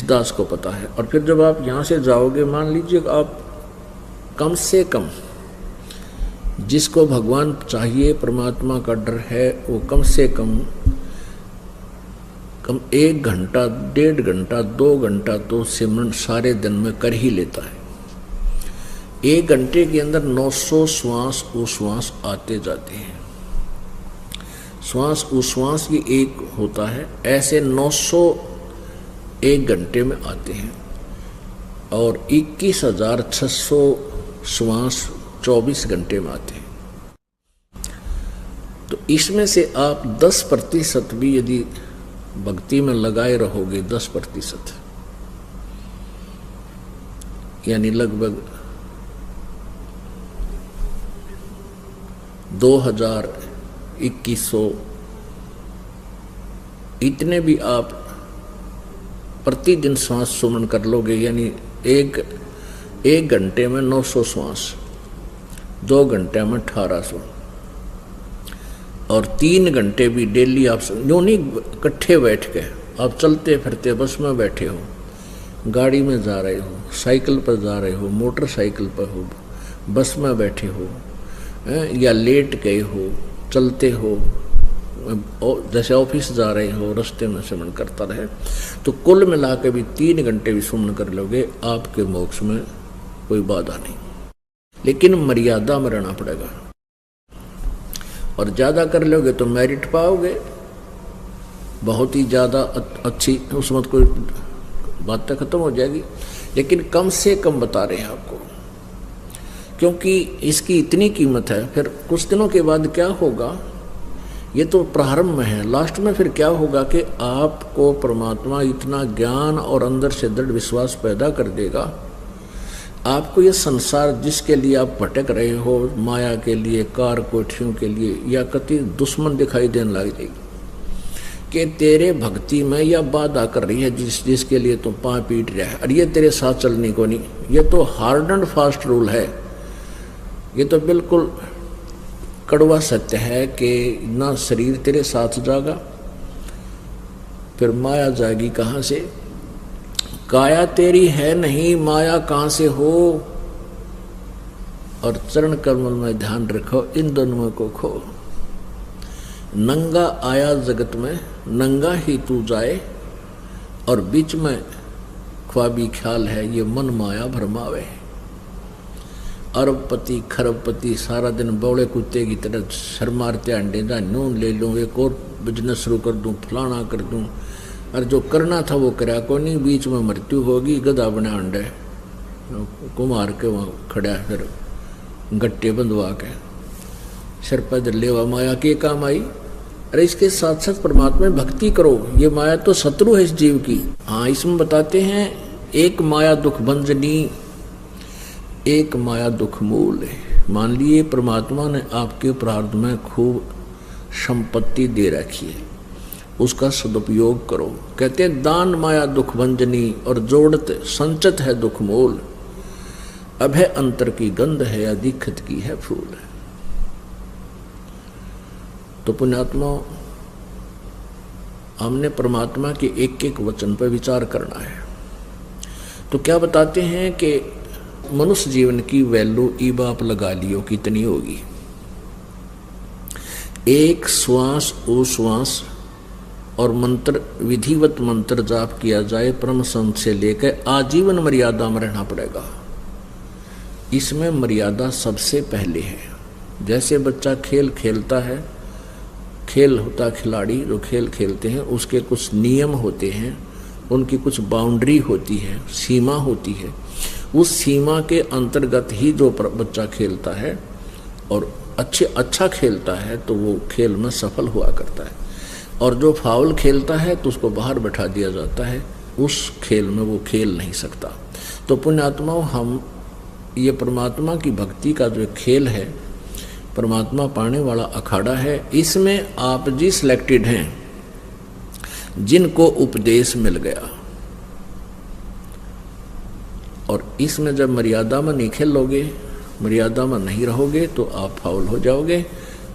दास को पता है। और फिर जब आप यहाँ से जाओगे, मान लीजिए आप कम से कम, जिसको भगवान चाहिए, परमात्मा का डर है, वो कम से कम 1 घंटा, 1.5 घंटा, 2 घंटा तो सिमरन सारे दिन में कर ही लेता है। 1 घंटे के अंदर 900 श्वास उश्वास आते जाते हैं। श्वास उश्वास ये एक होता है, ऐसे 900 1 घंटे में आते हैं और 21,600 श्वास 24 घंटे में आते हैं। तो इसमें से आप 10% भी यदि भक्ति में लगाए रहोगे, 10%, यानी लगभग 2,000-2,100 इतने भी आप प्रतिदिन श्वास सुमन कर लोगे, यानी एक घंटे में 900 श्वास, 2 घंटे में 1800, और 3 घंटे भी डेली आप यूँ नहीं इकट्ठे बैठ के, आप चलते फिरते बस में बैठे हो, गाड़ी में जा रहे हो, साइकिल पर जा रहे हो, मोटरसाइकिल पर हो, बस में बैठे हो, या लेट गए हो, चलते हो, जैसे ऑफिस जा रहे हो, रास्ते में सुमन करता रहे, तो कुल मिला के भी 3 घंटे भी सुमन कर लोगे, आपके मोक्ष में कोई बाधा नहीं। लेकिन मर्यादा में रहना पड़ेगा, और ज़्यादा कर लोगे तो मेरिट पाओगे, बहुत ही ज़्यादा अच्छी, उसमें कोई बात तो खत्म हो जाएगी। लेकिन कम से कम बता रहे हैं आपको, क्योंकि इसकी इतनी कीमत है। फिर कुछ दिनों के बाद क्या होगा, ये तो प्रारंभ में है, लास्ट में फिर क्या होगा कि आपको परमात्मा इतना ज्ञान और अंदर से दृढ़ विश्वास पैदा कर देगा, आपको ये संसार जिसके लिए आप भटक रहे हो, माया के लिए, कार कोठियों के लिए, या कति दुश्मन दिखाई देने लग जाएगी कि तेरे भक्ति में यह बाधा कर रही है, जिसके लिए तुम पाँव पीट रहा है, और ये तेरे साथ चलने को नहीं। ये तो हार्ड एंड फास्ट रूल है, ये तो बिल्कुल कड़वा सत्य है कि ना शरीर तेरे साथ जागा, फिर माया जाएगी कहाँ से? काया तेरी है नहीं, माया कहाँ से हो? और चरण कमल में ध्यान रखो, इन दोनों को खो। नंगा आया जगत में, नंगा ही तू जाए, और बीच में ख्वाबी ख्याल है, ये मन माया भरमावे। अरबपति खरबपति सारा दिन बौड़े कुत्ते की तरह सर मारते अंडे दा, नून ले लूँ, एक और बिजनेस शुरू कर दूँ, फलाना कर दूँ, और जो करना था वो करा को नहीं, बीच में मृत्यु होगी, गधा बना अंडे कुमार के वहाँ खड़ा, फिर गट्टे बंधवा के सिर पर लेवा, माया के काम आई। अरे इसके साथ साथ परमात्मा में भक्ति करो, ये माया तो शत्रु है इस जीव की। हाँ, इसमें बताते हैं, एक माया दुख भंजनी, एक माया दुख मूल है। मान लिए परमात्मा ने आपके प्रारब्ध में खूब संपत्ति दे रखी है, उसका सदुपयोग करो। कहते हैं दान माया दुख भंजनी, और जोड़त संचत है दुख मूल, अब है अंतर की गंध है, या दिखत की है फूल। तो पुण्यात्मा, हमने परमात्मा के एक एक वचन पर विचार करना है। तो क्या बताते हैं कि मनुष्य जीवन की वैल्यू ईब आप लगा लियो कितनी होगी। एक श्वास उश्वास और मंत्र, विधिवत मंत्र जाप किया जाए, परम संत से लेकर आजीवन मर्यादा में रहना पड़ेगा। इसमें मर्यादा सबसे पहले है। जैसे बच्चा खेल खेलता है, खेल होता खिलाड़ी जो खेल खेलते हैं, उसके कुछ नियम होते हैं, उनकी कुछ बाउंड्री होती है, सीमा होती है। उस सीमा के अंतर्गत ही जो बच्चा खेलता है और अच्छा खेलता है तो वो खेल में सफल हुआ करता है, और जो फाउल खेलता है तो उसको बाहर बैठा दिया जाता है, उस खेल में वो खेल नहीं सकता। तो पुण्यात्माओं, हम ये परमात्मा की भक्ति का जो खेल है, परमात्मा पाने वाला अखाड़ा है, इसमें आप जी सिलेक्टेड हैं जिनको उपदेश मिल गया, और इसमें जब मर्यादा में नहीं खेलोगे, मर्यादा में नहीं रहोगे, तो आप फाउल हो जाओगे,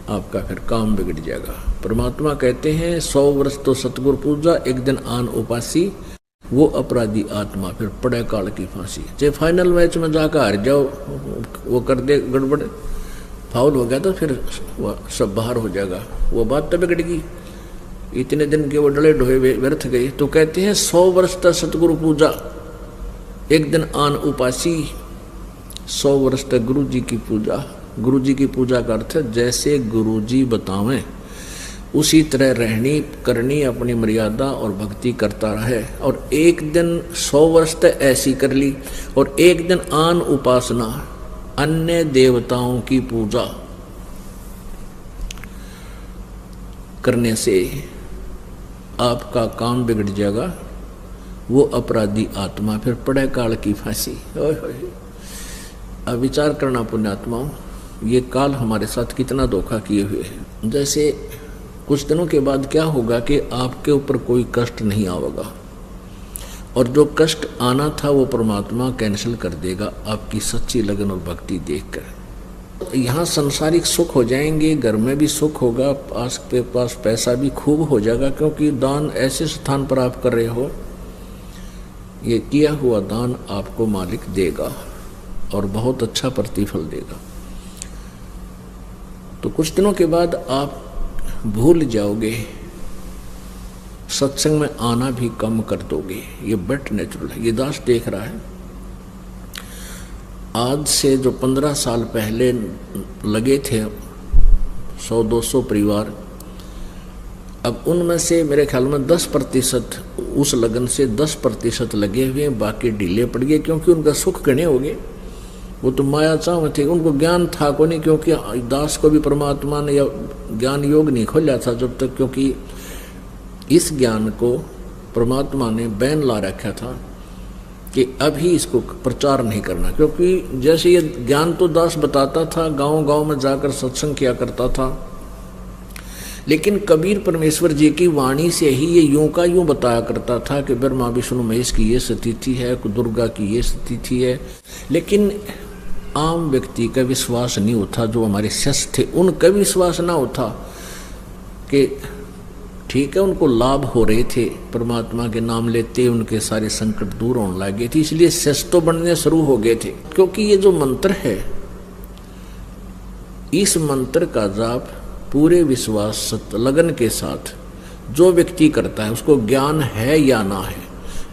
आपका फिर काम बिगड़ जाएगा। परमात्मा कहते हैं 100 वर्ष तो सतगुरु पूजा, एक दिन आन उपासी, वो अपराधी आत्मा फिर पड़े काल की फांसी। चाहे फाइनल मैच में जाकर हार जाओ, वो कर दे गड़बड़, फाउल हो गया तो फिर सब बाहर हो जाएगा, वो बात तो बिगड़ेगी। इतने दिन के वो डले ढोए व्यर्थ गए। तो कहते हैं 100 वर्ष तक सतगुरु पूजा, एक दिन आन उपासी। 100 वर्ष तक गुरु जी की पूजा। गुरु जी की पूजा का अर्थ है जैसे गुरु जी बतावें उसी तरह रहनी करनी, अपनी मर्यादा और भक्ति करता रहे। और एक दिन 100 वर्ष तक ऐसी कर ली, और एक दिन आन उपासना, अन्य देवताओं की पूजा करने से आपका काम बिगड़ जाएगा। वो अपराधी आत्मा फिर पड़े काल की फांसी। अब विचार करना पुण्यात्माओं, ये काल हमारे साथ कितना धोखा किए हुए है। जैसे कुछ दिनों के बाद क्या होगा कि आपके ऊपर कोई कष्ट नहीं आवेगा, और जो कष्ट आना था वो परमात्मा कैंसिल कर देगा आपकी सच्ची लगन और भक्ति देखकर। यहाँ सांसारिक सुख हो जाएंगे, घर में भी सुख होगा, आपके पास पैसा भी खूब हो जाएगा, क्योंकि दान ऐसे स्थान पर आप कर रहे हो, ये किया हुआ दान आपको मालिक देगा और बहुत अच्छा प्रतिफल देगा। तो कुछ दिनों के बाद आप भूल जाओगे, सत्संग में आना भी कम कर दोगे। ये बट नेचुरल है, ये दास देख रहा है। आज से जो 15 साल पहले लगे थे 100-200 परिवार, अब उनमें से मेरे ख्याल में 10% उस लगन से 10% लगे हुए हैं, बाकी ढीले पड़ गए, क्योंकि उनका सुख गणे हो गए। वो तो माया चाह थे, उनको ज्ञान था को नहीं, क्योंकि दास को भी परमात्मा ने या ज्ञान योग नहीं खोला था जब तक, क्योंकि इस ज्ञान को परमात्मा ने बैन ला रखा था कि अभी इसको प्रचार नहीं करना। क्योंकि जैसे ये ज्ञान तो दास बताता था, गांव-गांव में जाकर सत्संग किया करता था, लेकिन कबीर परमेश्वर जी की वाणी से ही ये यूं का यूं बताया करता था कि ब्रह्मा विष्णु महेश की ये स्थिति है, दुर्गा की ये स्थिति है। लेकिन आम व्यक्ति का विश्वास नहीं होता, जो हमारे शिष्य थे उनका विश्वास ना होता कि ठीक है, उनको लाभ हो रहे थे, परमात्मा के नाम लेते उनके सारे संकट दूर होने लगे थे, इसलिए शिष्य तो बनने शुरू हो गए थे। क्योंकि ये जो मंत्र है, इस मंत्र का जाप पूरे विश्वास सत्य लगन के साथ जो व्यक्ति करता है, उसको ज्ञान है या ना है।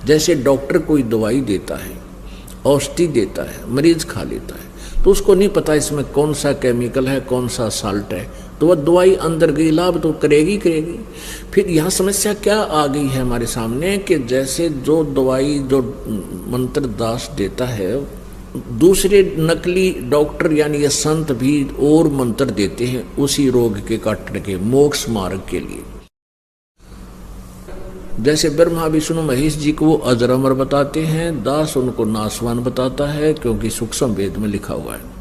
जैसे डॉक्टर कोई दवाई देता है, औषधि देता है, मरीज खा लेता है, तो उसको नहीं पता इसमें कौन सा केमिकल है, कौन सा साल्ट है, तो वह दवाई अंदर गई, लाभ तो करेगी। फिर यहाँ समस्या क्या आ गई है हमारे सामने कि जैसे जो दवाई जो मंत्र दास देता है, दूसरे नकली डॉक्टर यानी ये संत भी और मंत्र देते हैं उसी रोग के काटने के, मोक्ष मार्ग के लिए। जैसे ब्रह्मा विष्णु महेश जी को वो अजर अमर बताते हैं, दास उनको नासवान बताता है, क्योंकि सूक्ष्म वेद में लिखा हुआ है।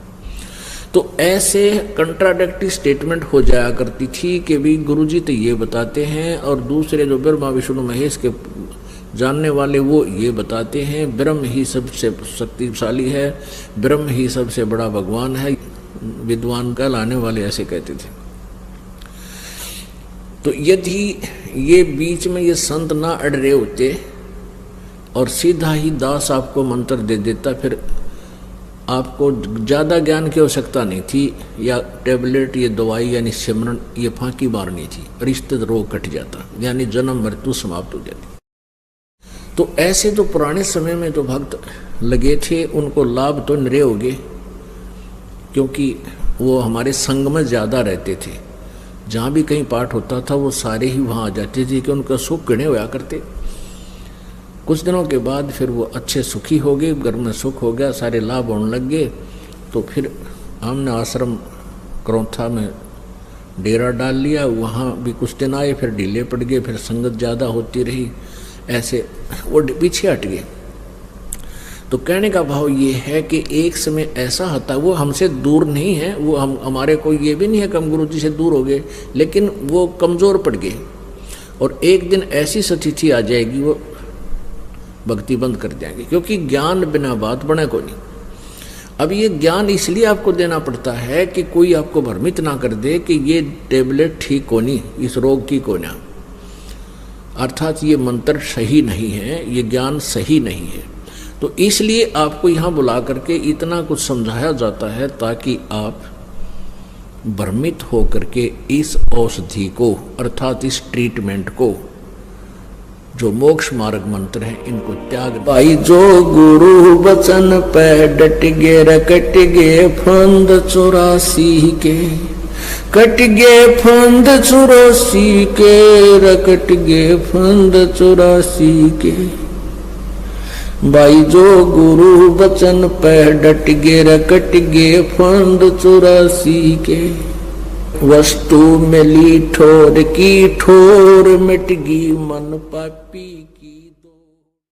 तो ऐसे कंट्राडिक्टरी स्टेटमेंट हो जाया करती थी कि भी गुरुजी तो ये बताते हैं, और दूसरे जो ब्रह्मा विष्णु महेश के जानने वाले वो ये बताते हैं ब्रह्म ही सबसे शक्तिशाली है, ब्रह्म ही सबसे बड़ा भगवान है। विद्वान का लाने वाले ऐसे कहते थे। तो यदि ये बीच में ये संत ना अड़ रहे होते और सीधा ही दास आपको मंत्र दे देता, फिर आपको ज़्यादा ज्ञान की आवश्यकता नहीं थी, या टेबलेट, ये दवाई यानी सिमरन, ये फांकी मारनी थी, रिश्ते रोग कट जाता, यानी जन्म मृत्यु समाप्त हो जाती। तो ऐसे जो पुराने समय में जो भक्त लगे थे उनको लाभ तो निरे हो गए, क्योंकि वो हमारे संग में ज़्यादा रहते थे। जहाँ भी कहीं पाठ होता था वो सारे ही वहाँ आ जाते थे कि उनका सुख गणे होया करते। कुछ दिनों के बाद फिर वो अच्छे सुखी हो गए, घर में सुख हो गया, सारे लाभ होने लग गए। तो फिर हमने आश्रम करौथा में डेरा डाल लिया, वहाँ भी कुछ दिन आए, फिर ढीले पड़ गए, फिर संगत ज़्यादा होती रही, ऐसे वो पीछे हट गए। तो कहने का भाव ये है कि एक समय ऐसा आता, वो हमसे दूर नहीं है, वो हमारे को ये भी नहीं है कि हम गुरु जी से दूर हो गए, लेकिन वो कमज़ोर पड़ गए, और एक दिन ऐसी स्थिति आ जाएगी वो भक्ति बंद कर देंगे, क्योंकि ज्ञान बिना बात बने को नहीं। अब ये ज्ञान इसलिए आपको देना पड़ता है कि कोई आपको भ्रमित ना कर दे कि ये टेबलेट ठीक को नहीं, इस रोग की को ना। अर्थात ये मंत्र सही नहीं है, ये ज्ञान सही नहीं है। तो इसलिए आपको यहाँ बुला करके इतना कुछ समझाया जाता है ताकि आप भ्रमित होकर के इस औषधि को अर्थात इस ट्रीटमेंट को, जो मोक्ष मार्ग मंत्र है, इनको त्याग। भाई जो गुरु वचन पे डट गे रकट गे फंद 84 के, कट गे फंद 84 के, रकट गे फंद 84 के। भाई जो गुरु वचन पे डट गे रकट गे फंद 84 के। वस्तु मिली ठोर की ठोर मिट गई मन पापी।